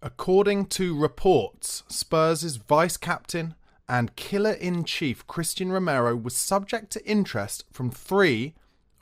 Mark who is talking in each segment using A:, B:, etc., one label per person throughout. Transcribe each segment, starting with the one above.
A: According to reports, Spurs' vice-captain and killer-in-chief Christian Romero was subject to interest from 3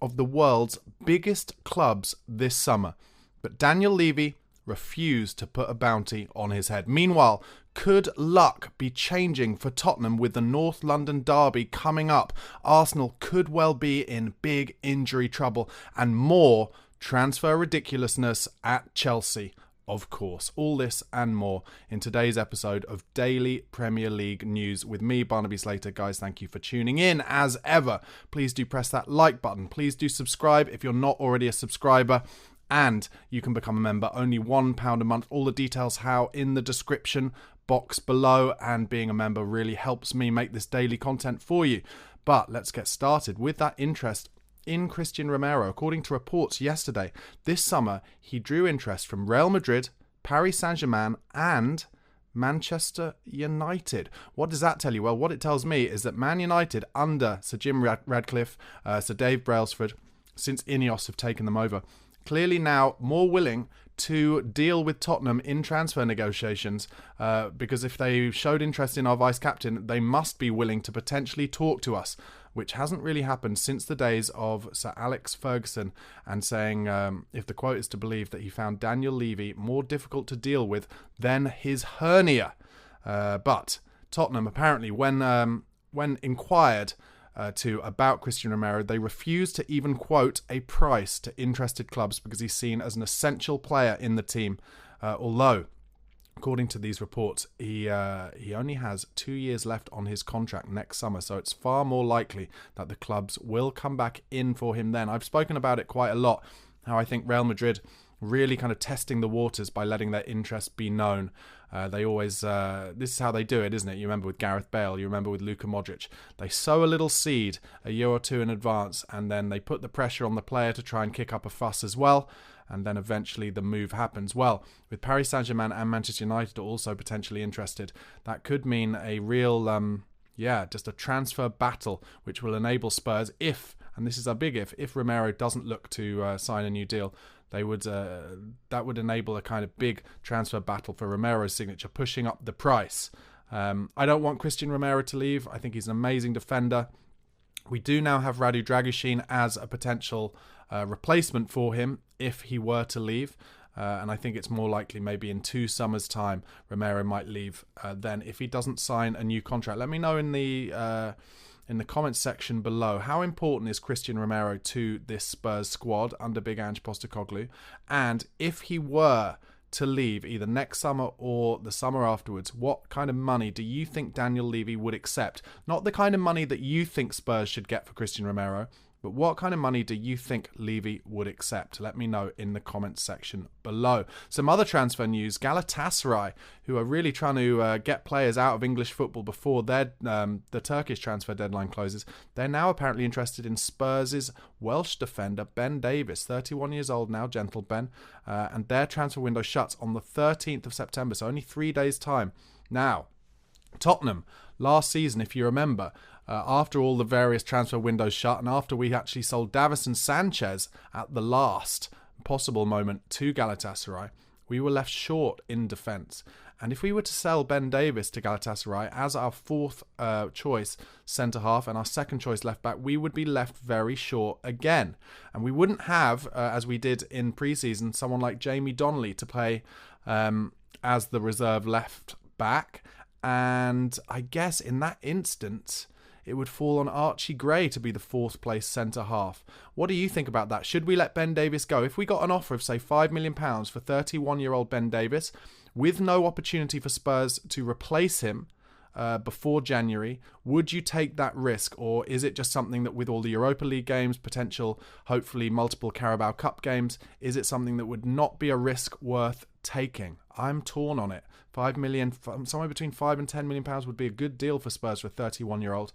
A: of the world's biggest clubs this summer. But Daniel Levy refused to put a bounty on his head. Meanwhile, could luck be changing for Tottenham with the North London derby coming up? Arsenal could well be in big injury trouble, and more transfer ridiculousness at Chelsea. Of course, all this and more in today's episode of Daily Premier League News with me, Barnaby Slater. Guys, thank you for tuning in. As ever, please do press that like button. Please do subscribe if you're not already a subscriber. And you can become a member, only £1 a month. All the details how in the description box below. And being a member really helps me make this daily content for you. But let's get started with that interest in Christian Romero. According to reports yesterday, this summer he drew interest from Real Madrid, Paris Saint-Germain and Manchester United. What does that tell you? Well, what it tells me is that Man United under Sir Jim Radcliffe, Sir Dave Brailsford, since Ineos have taken them over, clearly now more willing to deal with Tottenham in transfer negotiations because if they showed interest in our vice-captain, they must be willing to potentially talk to us, which hasn't really happened since the days of Sir Alex Ferguson, and saying, if the quote is to believe, that he found Daniel Levy more difficult to deal with than his hernia. But Tottenham, apparently, when inquired to about Christian Romero, they refused to even quote a price to interested clubs because he's seen as an essential player in the team. Although, according to these reports, he only has 2 years left on his contract next summer, so it's far more likely that the clubs will come back in for him then. I've spoken about it quite a lot, how I think Real Madrid really kind of testing the waters by letting their interest be known. They always, this is how they do it, isn't it? You remember with Gareth Bale, you remember with Luka Modric. They sow a little seed a year or two in advance, and then they put the pressure on the player to try and kick up a fuss as well, and then eventually the move happens. Well, with Paris Saint-Germain and Manchester United also potentially interested, that could mean a real, just a transfer battle, which will enable Spurs, and this is a big if Romero doesn't look to sign a new deal, that would enable a kind of big transfer battle for Romero's signature, pushing up the price. I don't want Christian Romero to leave. I think he's an amazing defender. We do now have Radu Dragusin as a potential replacement for him if he were to leave. And I think it's more likely maybe in 2 summers' time Romero might leave then if he doesn't sign a new contract. Let me know in the comments section below, how important is Christian Romero to this Spurs squad under Big Ange Postecoglou? And if he were to leave either next summer or the summer afterwards, what kind of money do you think Daniel Levy would accept? Not the kind of money that you think Spurs should get for Christian Romero, but what kind of money do you think Levy would accept? Let me know in the comments section below. Some other transfer news. Galatasaray, who are really trying to get players out of English football before the Turkish transfer deadline closes. They're now apparently interested in Spurs' Welsh defender, Ben Davies, 31 years old now, gentle Ben. And their transfer window shuts on the 13th of September, so only 3 days' time. Now, Tottenham, last season, if you remember, after all the various transfer windows shut and after we actually sold Davies and Sanchez at the last possible moment to Galatasaray, we were left short in defence. And if we were to sell Ben Davies to Galatasaray as our 4th choice centre-half and our 2nd choice left-back, we would be left very short again. And we wouldn't have, as we did in pre-season, someone like Jamie Donnelly to play as the reserve left-back. And I guess in that instance, it would fall on Archie Gray to be the 4th place centre-half. What do you think about that? Should we let Ben Davies go? If we got an offer of, say, £5 million for 31-year-old Ben Davies, with no opportunity for Spurs to replace him before January, would you take that risk? Or is it just something that with all the Europa League games, potential, hopefully multiple Carabao Cup games, is it something that would not be a risk worth taking? I'm torn on it. 5 million, somewhere between £5 and £10 million would be a good deal for Spurs for a 31-year-old.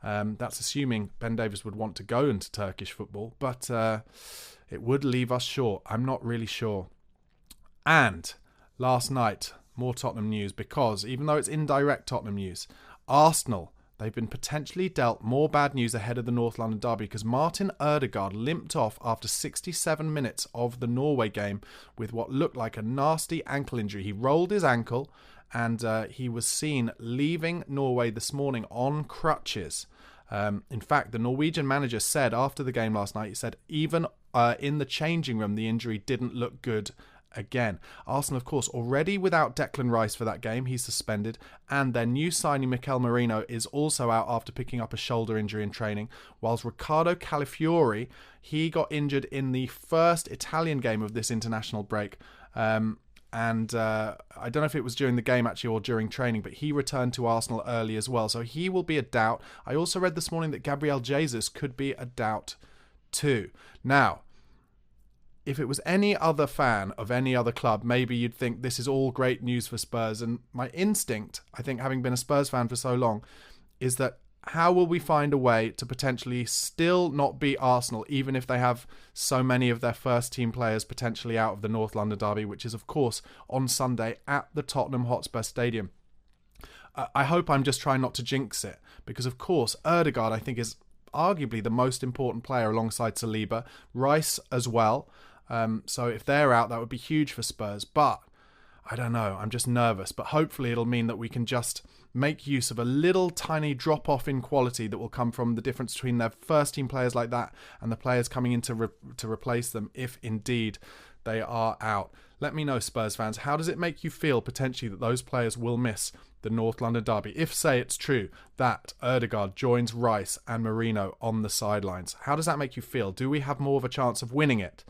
A: That's assuming Ben Davies would want to go into Turkish football, but it would leave us short. I'm not really sure. And last night, more Tottenham news, because even though it's indirect Tottenham news, Arsenal they've been potentially dealt more bad news ahead of the North London derby because Martin Ødegaard limped off after 67 minutes of the Norway game with what looked like a nasty ankle injury. He rolled his ankle and he was seen leaving Norway this morning on crutches. In fact, the Norwegian manager said after the game last night, he said even in the changing room, the injury didn't look good again. Arsenal, of course, already without Declan Rice for that game. He's suspended. And their new signing, Mikel Merino, is also out after picking up a shoulder injury in training. Whilst Riccardo Calafiori, he got injured in the first Italian game of this international break. I don't know if it was during the game actually or during training, but he returned to Arsenal early as well. So he will be a doubt. I also read this morning that Gabriel Jesus could be a doubt too. Now, if it was any other fan of any other club, maybe you'd think this is all great news for Spurs. And my instinct, I think, having been a Spurs fan for so long, is that how will we find a way to potentially still not beat Arsenal, even if they have so many of their first team players potentially out of the North London derby, which is, of course, on Sunday at the Tottenham Hotspur Stadium. I hope I'm just trying not to jinx it, because, of course, Ødegaard, I think, is arguably the most important player alongside Saliba, Rice as well. So if they're out, that would be huge for Spurs. But I don't know. I'm just nervous. But hopefully it'll mean that we can just make use of a little tiny drop-off in quality that will come from the difference between their first-team players like that and the players coming in to replace them if indeed they are out. Let me know, Spurs fans. How does it make you feel potentially that those players will miss the North London derby? If, say, it's true that Ødegaard joins Rice and Merino on the sidelines, how does that make you feel? Do we have more of a chance of winning it?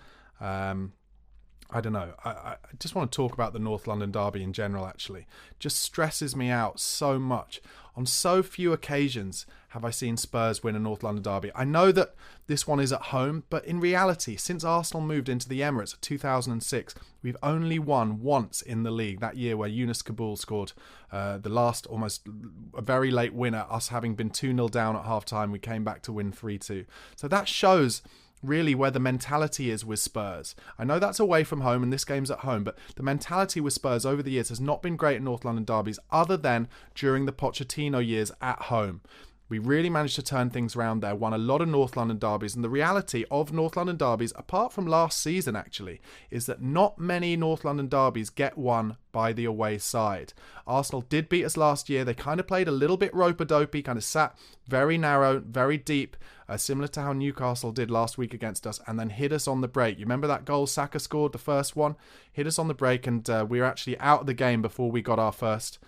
A: I don't know. I just want to talk about the North London derby in general, actually. It just stresses me out so much. On so few occasions have I seen Spurs win a North London derby. I know that this one is at home, but in reality, since Arsenal moved into the Emirates in 2006, we've only won once in the league, that year where Yunus Kabul scored the last, almost a very late winner, us having been 2-0 down at half-time. We came back to win 3-2. So that shows really where the mentality is with Spurs. I know that's away from home and this game's at home, but the mentality with Spurs over the years has not been great in North London derbies other than during the Pochettino years at home. We really managed to turn things around there, won a lot of North London derbies, and the reality of North London derbies, apart from last season actually, is that not many North London derbies get won by the away side. Arsenal did beat us last year. They kind of played a little bit rope-a-dopey, kind of sat very narrow, very deep, similar to how Newcastle did last week against us, and then hit us on the break. You remember that goal Saka scored, the first one? Hit us on the break, and we were actually out of the game before we got our first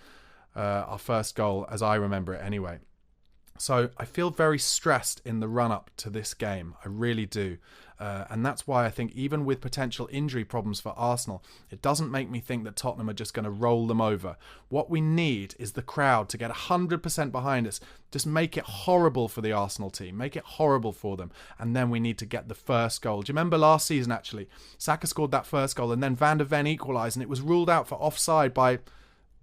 A: goal, as I remember it anyway. So I feel very stressed in the run-up to this game. I really do. And that's why I think even with potential injury problems for Arsenal, it doesn't make me think that Tottenham are just going to roll them over. What we need is the crowd to get 100% behind us. Just make it horrible for the Arsenal team. Make it horrible for them. And then we need to get the first goal. Do you remember last season, actually? Saka scored that first goal and then Van de Ven equalised and it was ruled out for offside by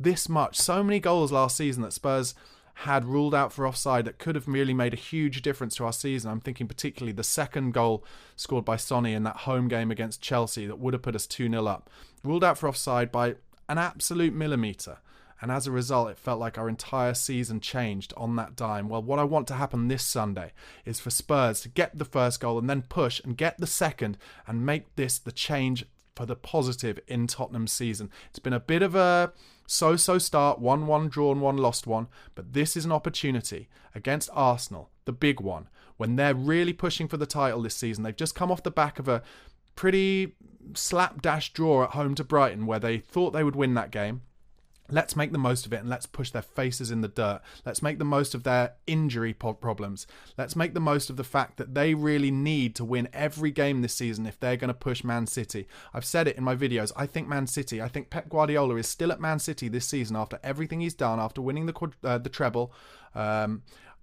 A: this much. So many goals last season that Spurs had ruled out for offside that could have really made a huge difference to our season. I'm thinking particularly the second goal scored by Sonny in that home game against Chelsea that would have put us 2-0 up. Ruled out for offside by an absolute millimetre. And as a result, it felt like our entire season changed on that dime. Well, what I want to happen this Sunday is for Spurs to get the first goal and then push and get the second and make this the change for the positive in Tottenham's season. It's been a bit of a so-so start, 1-1 drawn, 1 lost one, but this is an opportunity against Arsenal, the big one, when they're really pushing for the title this season. They've just come off the back of a pretty slapdash draw at home to Brighton where they thought they would win that game. Let's make the most of it and let's push their faces in the dirt. Let's make the most of their injury problems. Let's make the most of the fact that they really need to win every game this season if they're going to push Man City. I've said it in my videos. I think Pep Guardiola is still at Man City this season after everything he's done, after winning the treble.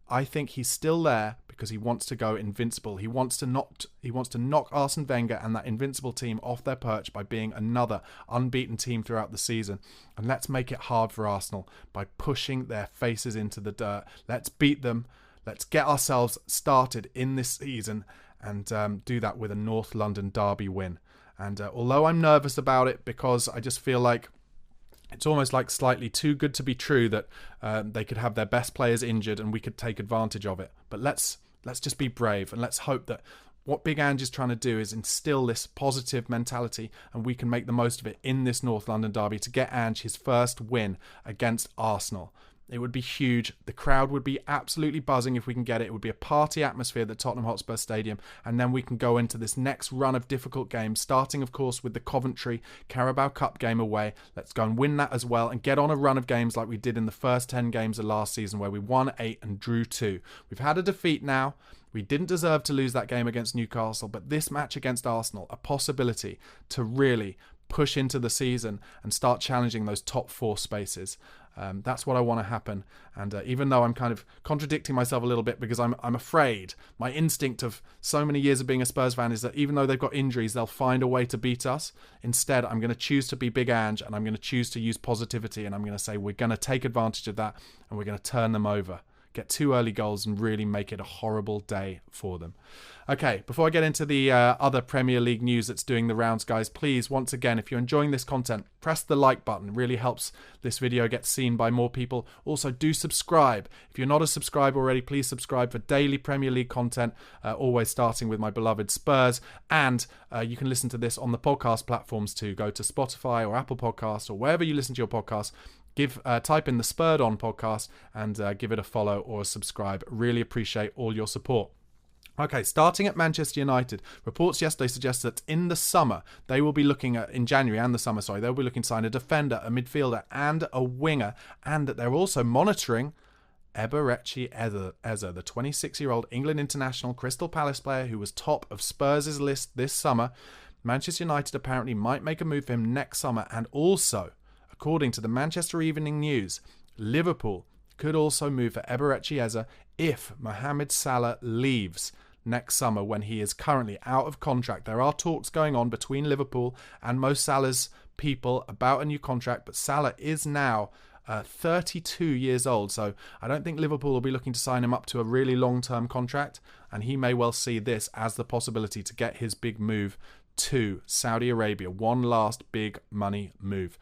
A: I think he's still there because he wants to go invincible. He wants to knock Arsene Wenger and that invincible team off their perch by being another unbeaten team throughout the season. And let's make it hard for Arsenal by pushing their faces into the dirt. Let's beat them. Let's get ourselves started in this season and do that with a North London derby win. And although I'm nervous about it because I just feel like It's almost like slightly too good to be true that they could have their best players injured and we could take advantage of it. But let's just be brave, and let's hope that what Big Ange is trying to do is instill this positive mentality, and we can make the most of it in this North London derby to get Ange his first win against Arsenal. It would be huge. The crowd would be absolutely buzzing if we can get it. It would be a party atmosphere at the Tottenham Hotspur Stadium, and then we can go into this next run of difficult games, starting, of course, with the Coventry Carabao Cup game away. Let's go and win that as well and get on a run of games like we did in the first 10 games of last season, where we won 8 and drew 2. We've had a defeat now. We didn't deserve to lose that game against Newcastle, but this match against Arsenal, a possibility to really push into the season and start challenging those top 4 spaces. That's what I want to happen. And even though I'm kind of contradicting myself a little bit, because I'm afraid, my instinct of so many years of being a Spurs fan is that even though they've got injuries, they'll find a way to beat us. Instead, I'm going to choose to be Big Ange, and I'm going to choose to use positivity, and I'm going to say we're going to take advantage of that, and we're going to turn them over. Get 2 early goals and really make it a horrible day for them. Okay, before I get into the other Premier League news that's doing the rounds, guys, please, once again, if you're enjoying this content, press the like button. It really helps this video get seen by more people. Also, do subscribe. If you're not a subscriber already, please subscribe for daily Premier League content, always starting with my beloved Spurs. And you can listen to this on the podcast platforms too. Go to Spotify or Apple Podcasts or wherever you listen to your podcasts. Type in the Spurred On podcast and give it a follow or a subscribe. Really appreciate all your support. Okay, starting at Manchester United. Reports yesterday suggest that in the summer, they will be looking at, in January and the summer, they'll be looking to sign a defender, a midfielder and a winger. And that they're also monitoring Eberechi Eze, the 26-year-old England international Crystal Palace player who was top of Spurs' list this summer. Manchester United apparently might make a move for him next summer, and also, according to the Manchester Evening News, Liverpool could also move for Eberechi Eze if Mohamed Salah leaves next summer, when he is currently out of contract. There are talks going on between Liverpool and Mo Salah's people about a new contract, but Salah is now 32 years old, so I don't think Liverpool will be looking to sign him up to a really long-term contract, and he may well see this as the possibility to get his big move to Saudi Arabia, one last big money move.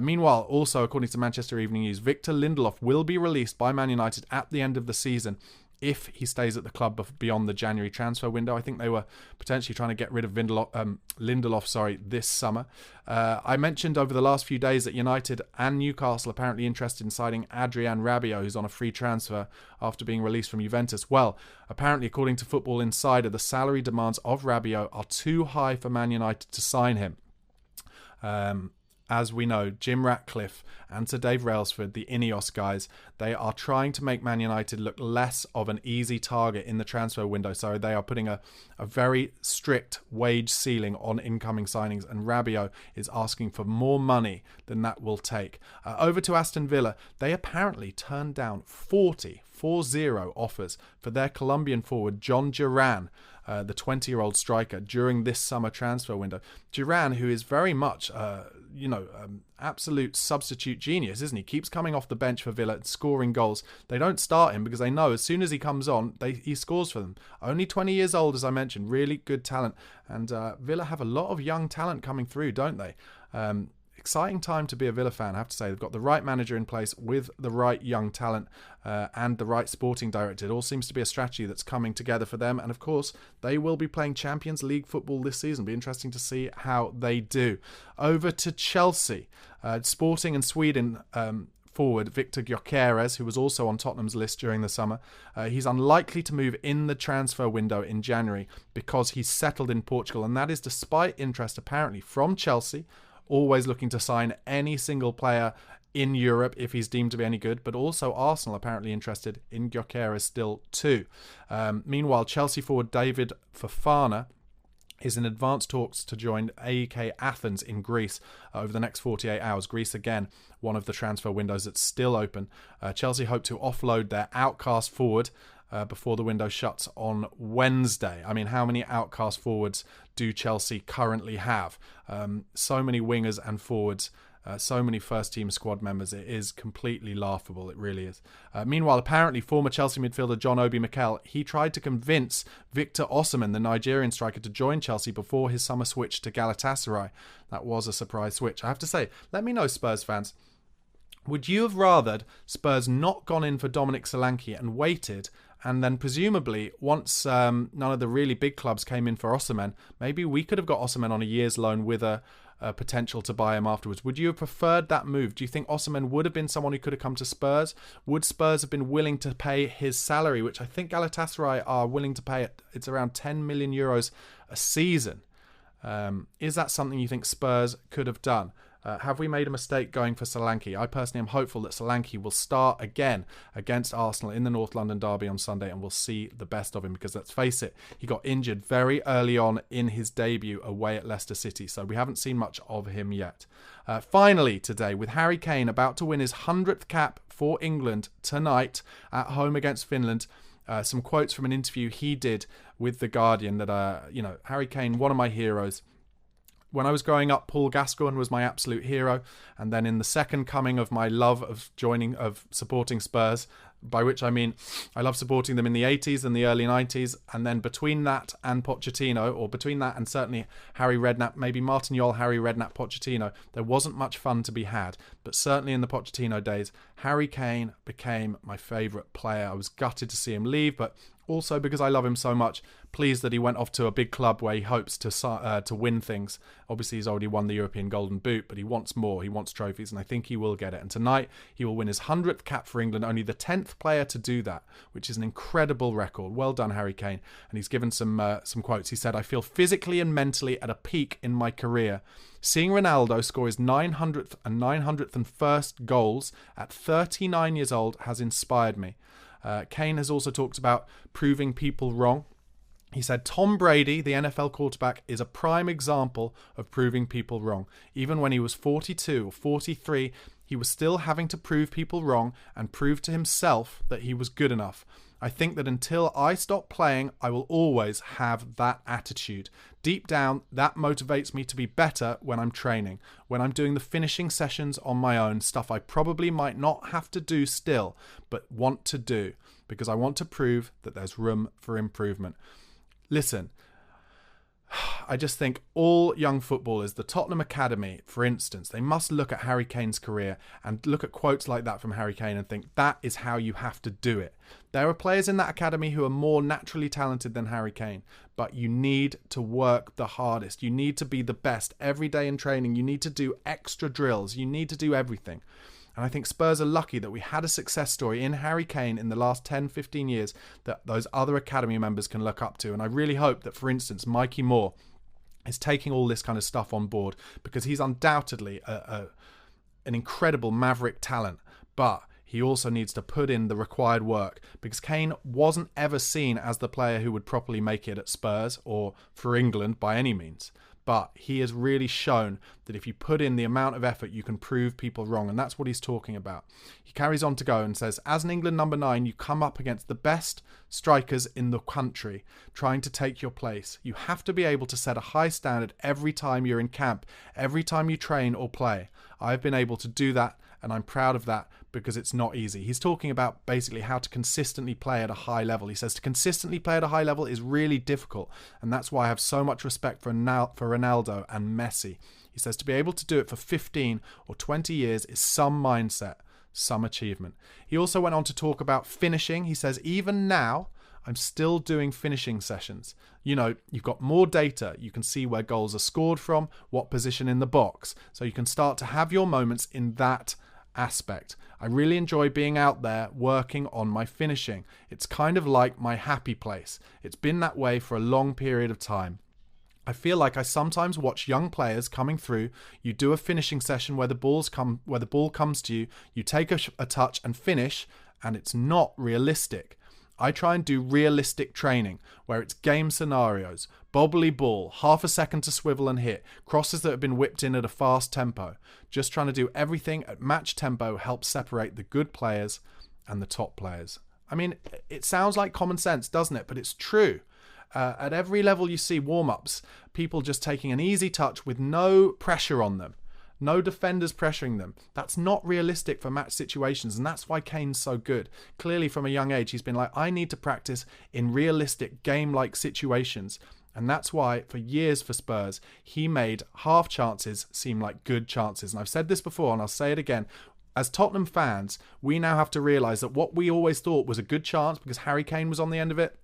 A: Meanwhile, also according to Manchester Evening News, Victor Lindelof will be released by Man United at the end of the season if he stays at the club beyond the January transfer window. I think they were potentially trying to get rid of Lindelof this summer. I mentioned over the last few days that United and Newcastle are apparently interested in signing Adrien Rabiot, who's on a free transfer after being released from Juventus. Well, apparently, according to Football Insider, the salary demands of Rabiot are too high for Man United to sign him. As we know, Jim Ratcliffe and Sir Dave Railsford, the Ineos guys, they are trying to make Man United look less of an easy target in the transfer window. So they are putting a very strict wage ceiling on incoming signings, and Rabiot is asking for more money than that will take. Over to Aston Villa, they apparently turned down 40 offers for their Colombian forward John Duran, the 20-year-old striker, during this summer transfer window. Duran, who is very much, absolute substitute genius, isn't he? Keeps coming off the bench for Villa and scoring goals. They don't start him because they know as soon as he comes on, he scores for them. Only 20 years old, as I mentioned, really good talent. And Villa have a lot of young talent coming through, don't they? Exciting time to be a Villa fan, I have to say. They've got the right manager in place with the right young talent and the right sporting director. It all seems to be a strategy that's coming together for them. And of course, they will be playing Champions League football this season. It'll be interesting to see how they do. Over to Chelsea. Sporting and Sweden forward Victor Gyökeres, who was also on Tottenham's list during the summer. He's unlikely to move in the transfer window in January because he's settled in Portugal. And that is despite interest apparently from Chelsea, always looking to sign any single player in Europe if he's deemed to be any good, but also Arsenal apparently interested in Gyökeres still too. Meanwhile, Chelsea forward David Fofana is in advanced talks to join AEK Athens in Greece over the next 48 hours. Greece, again, one of the transfer windows that's still open. Chelsea hope to offload their outcast forward before the window shuts on Wednesday. I mean, how many outcast forwards do Chelsea currently have? So many wingers and forwards, so many first-team squad members. It is completely laughable. It really is. Meanwhile, apparently, former Chelsea midfielder John Obi Mikel, he tried to convince Victor Osimhen, the Nigerian striker, to join Chelsea before his summer switch to Galatasaray. That was a surprise switch. I have to say, let me know, Spurs fans, Would you have rathered Spurs not gone in for Dominic Solanke and waited, and then presumably once none of the really big clubs came in for Osimhen, maybe we could have got Osimhen on a year's loan with a potential to buy him afterwards? Would you have preferred that move? Do you think Osimhen would have been someone who could have come to Spurs? Would Spurs have been willing to pay his salary, which I think Galatasaray are willing to pay? It's around 10 million euros a season. Is that something you think Spurs could have done? Have we made a mistake going for Solanke? I personally am hopeful that Solanke will start again against Arsenal in the North London derby on Sunday, and we'll see the best of him, because let's face it, he got injured very early on in his debut away at Leicester City, so we haven't seen much of him yet. Finally today, with Harry Kane about to win his 100th cap for England tonight at home against Finland, some quotes from an interview he did with The Guardian that, Harry Kane, one of my heroes. When I was growing up, Paul Gascoigne was my absolute hero. And then in the second coming of my love of supporting Spurs, by which I mean I love supporting them in the 80s and the early 90s. And then between that and Pochettino, or between that and certainly Harry Redknapp, maybe Martin Jol, Harry Redknapp, Pochettino, there wasn't much fun to be had. But certainly in the Pochettino days, Harry Kane became my favourite player. I was gutted to see him leave, but also because I love him so much, pleased that he went off to a big club where he hopes to win things. Obviously, he's already won the European Golden Boot, but he wants more. He wants trophies, and I think he will get it. And tonight, he will win his 100th cap for England, only the 10th player to do that, which is an incredible record. Well done, Harry Kane. And he's given some quotes. He said, "I feel physically and mentally at a peak in my career. Seeing Ronaldo score his 900th and 901st goals at 39 years old has inspired me." Kane has also talked about proving people wrong. He said, "Tom Brady, the NFL quarterback, is a prime example of proving people wrong. Even when he was 42 or 43, he was still having to prove people wrong and prove to himself that he was good enough. I think that until I stop playing, I will always have that attitude. Deep down, that motivates me to be better when I'm training, when I'm doing the finishing sessions on my own, stuff I probably might not have to do still, but want to do, because I want to prove that there's room for improvement." Listen, I just think all young footballers, the Tottenham Academy, for instance, they must look at Harry Kane's career and look at quotes like that from Harry Kane and think that is how you have to do it. There are players in that academy who are more naturally talented than Harry Kane, but you need to work the hardest. You need to be the best every day in training. You need to do extra drills. You need to do everything. And I think Spurs are lucky that we had a success story in Harry Kane in the last 10, 15 years that those other academy members can look up to. And I really hope that, for instance, Mikey Moore is taking all this kind of stuff on board, because he's undoubtedly an incredible maverick talent. But he also needs to put in the required work, because Kane wasn't ever seen as the player who would properly make it at Spurs or for England by any means. But he has really shown that if you put in the amount of effort, you can prove people wrong. And that's what he's talking about. He carries on to go and says, "As an England number 9, you come up against the best strikers in the country trying to take your place. You have to be able to set a high standard every time you're in camp, every time you train or play. I've been able to do that, and I'm proud of that, because it's not easy." He's talking about basically how to consistently play at a high level. He says to consistently play at a high level is really difficult, and that's why I have so much respect for Ronaldo and Messi. He says to be able to do it for 15 or 20 years is some mindset, some achievement. He also went on to talk about finishing. He says, "Even now, I'm still doing finishing sessions. You've got more data. You can see where goals are scored from, what position in the box. So you can start to have your moments in that aspect. I really enjoy being out there working on my finishing. It's kind of like my happy place. It's been that way for a long period of time. I feel like I sometimes watch young players coming through. You do a finishing session where the ball comes to you, you take a touch and finish, and it's not realistic. I try and do realistic training where it's game scenarios, bobbly ball, half a second to swivel and hit, crosses that have been whipped in at a fast tempo. Just trying to do everything at match tempo helps separate the good players and the top players." I mean, it sounds like common sense, doesn't it? But it's true. At every level you see warm-ups, people just taking an easy touch with no pressure on them. No defenders pressuring them. That's not realistic for match situations, and that's why Kane's so good. Clearly, from a young age, he's been like, I need to practice in realistic game-like situations. And that's why, for years for Spurs, he made half chances seem like good chances. And I've said this before, and I'll say it again. As Tottenham fans, we now have to realise that what we always thought was a good chance because Harry Kane was on the end of it,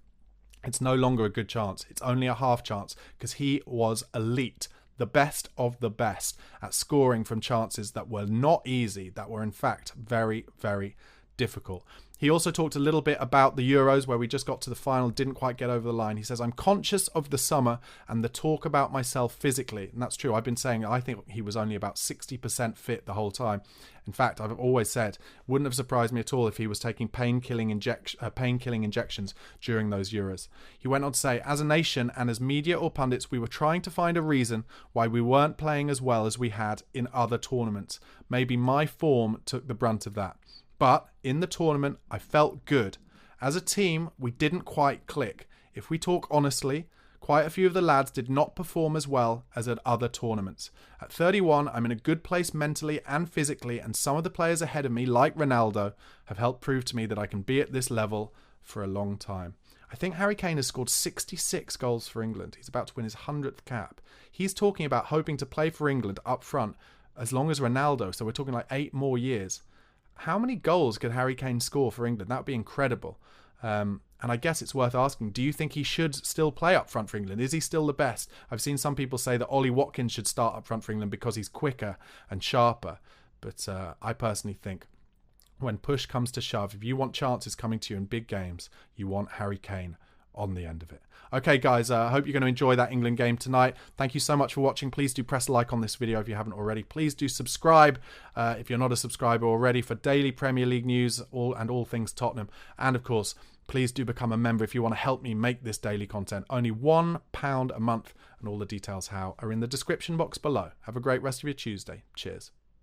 A: it's no longer a good chance. It's only a half chance because he was elite, the best of the best at scoring from chances that were not easy, that were in fact very, very difficult. He also talked a little bit about the Euros where we just got to the final, didn't quite get over the line. He says, I'm conscious of the summer and the talk about myself physically. And that's true. I've been saying I think he was only about 60% fit the whole time. In fact, I've always said, wouldn't have surprised me at all if he was taking painkilling injections during those Euros. He went on to say, as a nation and as media or pundits, we were trying to find a reason why we weren't playing as well as we had in other tournaments. Maybe my form took the brunt of that. But in the tournament, I felt good. As a team, we didn't quite click. If we talk honestly, quite a few of the lads did not perform as well as at other tournaments. At 31, I'm in a good place mentally and physically, and some of the players ahead of me, like Ronaldo, have helped prove to me that I can be at this level for a long time. I think Harry Kane has scored 66 goals for England. He's about to win his 100th cap. He's talking about hoping to play for England up front as long as Ronaldo, so we're talking like 8 more years. How many goals could Harry Kane score for England? That would be incredible. And I guess it's worth asking, do you think he should still play up front for England? Is he still the best? I've seen some people say that Ollie Watkins should start up front for England because he's quicker and sharper. But I personally think when push comes to shove, if you want chances coming to you in big games, you want Harry Kane on the end of it. Okay, guys, I hope you're going to enjoy that England game tonight. Thank you so much for watching. Please do press a like on this video if you haven't already. Please do subscribe if you're not a subscriber already for daily Premier League news all things Tottenham. And, of course, please do become a member if you want to help me make this daily content. Only £1 a month, and all the details how are in the description box below. Have a great rest of your Tuesday. Cheers.